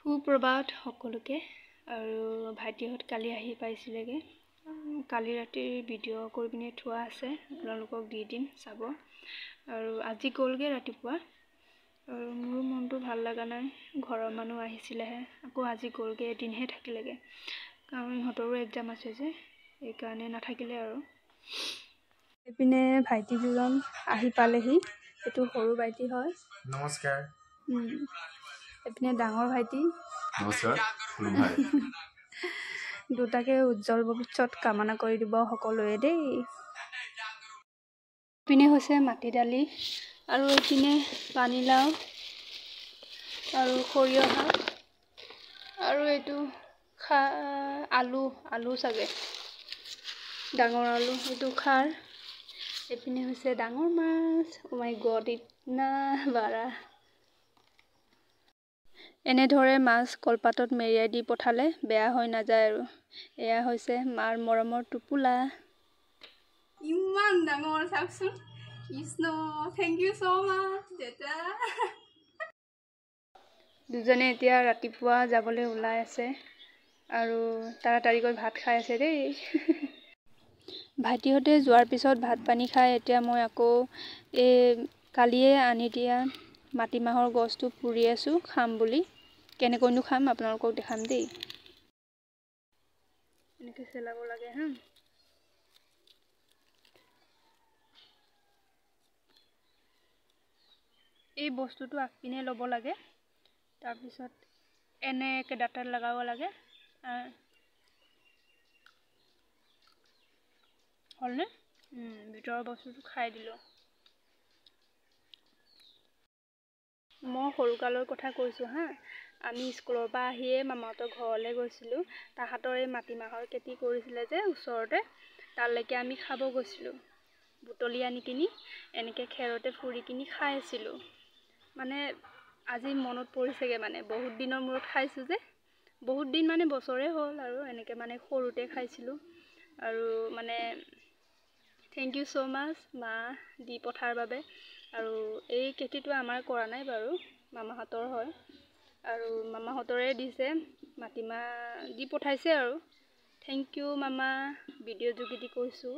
সুপ্ৰভাত সকলোকে আৰু ভাইটিহঁত কালি আহি পাইছিলেগে কালি ৰাতিৰ ভিডিঅ' কৰি পিনে থোৱা আছে আপোনালোকক দি দিম চাব আৰু আজি গ'লগে ৰাতিপুৱা আৰু মোৰ মনটো ভাল লগা নাই ঘৰৰ মানুহ আহিছিলেহে আকৌ আজি গ'লগে এদিনহে থাকিলেগে কাৰণ ইহঁতৰো এক্সাম আছে যে এই কাৰণে নাথাকিলে আৰু এপিনে ভাইটি দুজন আহি পালেহি এটো সৰু ভাইটি হয় নমস্কাৰ এপিনে ডাঙৰ ভাইটি নমস্কাৰ সৰু ভাই দুটাকে উজ্জ্বল ভৱিষ্যত কামনা কৰি দিব সকলোৱে দেই পিনে হৈছে মাটি দালি আৰু এপিনে পানীলাও আৰু সৰিয়হ শাক আৰু এইটো আলু চাগে ডাঙৰ আলু এইটো খাৰ এপিনে হৈছে ডাঙৰ মাছ ও মাই গড ইতনা বাৰা এনেধৰে মাছ কলপাতত মেৰিয়াই দি পঠালে বেয়া হৈ নাযায় আৰু এয়া হৈছে মাৰ মৰমৰ টুপুলা ইমান ডাঙৰ চাওকচোন কৃষ্ণ থেংক ইউ সো মাচ দেতা দুজনে এতিয়া ৰাতিপুৱা যাবলৈ ওলাই আছে আৰু তাড়াতাড়িকৈ ভাত খাই আছে দেই ভাইটিহঁতে যোৱাৰ পিছত ভাত পানী খাই এতিয়া মই আকৌ এই কালিয়ে আনি দিয়া মাটিমাহৰ গছটো পুৰি আছো খাম বুলি কেনেকৈনো খাম আপোনালোকক দেখাম দেই এনেকৈ চেলাব লাগে হা এই বস্তুটো আগপিনে ল'ব লাগে তাৰপিছত এনেকৈ ডাটাত লগাব লাগে হ'লনে ভিতৰৰ বস্তুটো খাই দিলোঁ মই সৰুকালৰ কথা কৈছোঁ হা আমি স্কুলৰ পৰা আহিয়ে মামাহঁতৰ ঘৰলৈ গৈছিলোঁ তাহাঁতৰ এই মাটিমাহৰ খেতি কৰিছিলে যে ওচৰতে তালৈকে আমি খাব গৈছিলোঁ বুটলি আনি কিনি এনেকৈ খেৰতে ফুৰি কিনি খাই আছিলোঁ মানে আজি মনত পৰিছেগৈ মানে বহুত দিনৰ মূৰত খাইছোঁ যে বহুত দিন মানে বছৰে হ'ল আৰু এনেকৈ মানে সৰুতে খাইছিলোঁ আৰু মানে থেংক ইউ সো মাচ মা দি পঠাৰ বাবে আৰু এই খেতিটো আমাৰ কৰা নাই বাৰু মামাহঁতৰ হয় আৰু মামাহঁতৰে দিছে মাটিমাহ দি পঠাইছে আৰু থেংক ইউ মামা ভিডিঅ' যোগেদি কৈছোঁ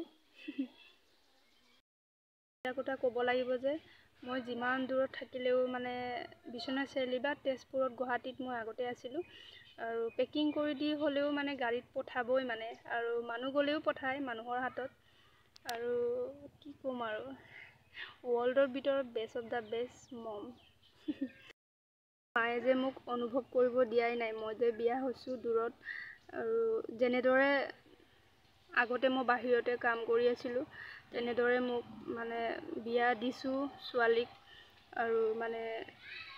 এটা কথা ক'ব লাগিব যে মই যিমান দূৰত থাকিলেও মানে বিশ্বনাথ চাৰিআলি বা তেজপুৰত গুৱাহাটীত মই আগতে আছিলোঁ আৰু পেকিং কৰি দি হ'লেও মানে গাড়ীত পঠাবই মানে আৰু মানুহ গ'লেও পঠায় মানুহৰ হাতত আৰু কি ক'ম আৰু ৱৰ্ল্ডৰ ভিতৰত বেষ্ট অফ দ্য বেষ্ট মম মায়ে যে মোক অনুভৱ কৰিব দিয়াই নাই মই যে বিয়া হৈছোঁ দূৰত আৰু যেনেদৰে আগতে মই বাহিৰতে কাম কৰি আছিলোঁ তেনেদৰে মোক মানে বিয়া দিছোঁ ছোৱালীক আৰু মানে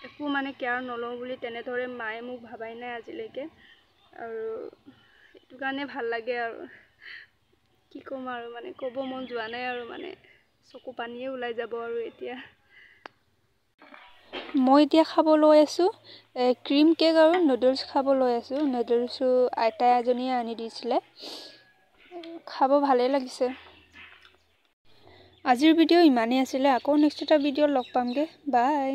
একো মানে কেয়াৰ নলওঁ বুলি তেনেদৰে মায়ে মোক ভাবাই নাই আজিলৈকে আৰু এইটো কাৰণে ভাল লাগে আৰু কি ক'ম আৰু মানে ক'ব মন যোৱা নাই আৰু মানে চকু পানীয়ে ওলাই যাব আৰু এতিয়া মই এতিয়া খাব লৈ আছোঁ ক্ৰীম কেক আৰু নুডলছ খাব লৈ আছোঁ নুডলছো আইতা এজনীয়ে আনি দিছিলে খাব ভালেই লাগিছে আজিৰ ভিডিঅ' ইমানেই আছিলে আকৌ নেক্সট এটা ভিডিঅ'ত লগ পামগৈ বাই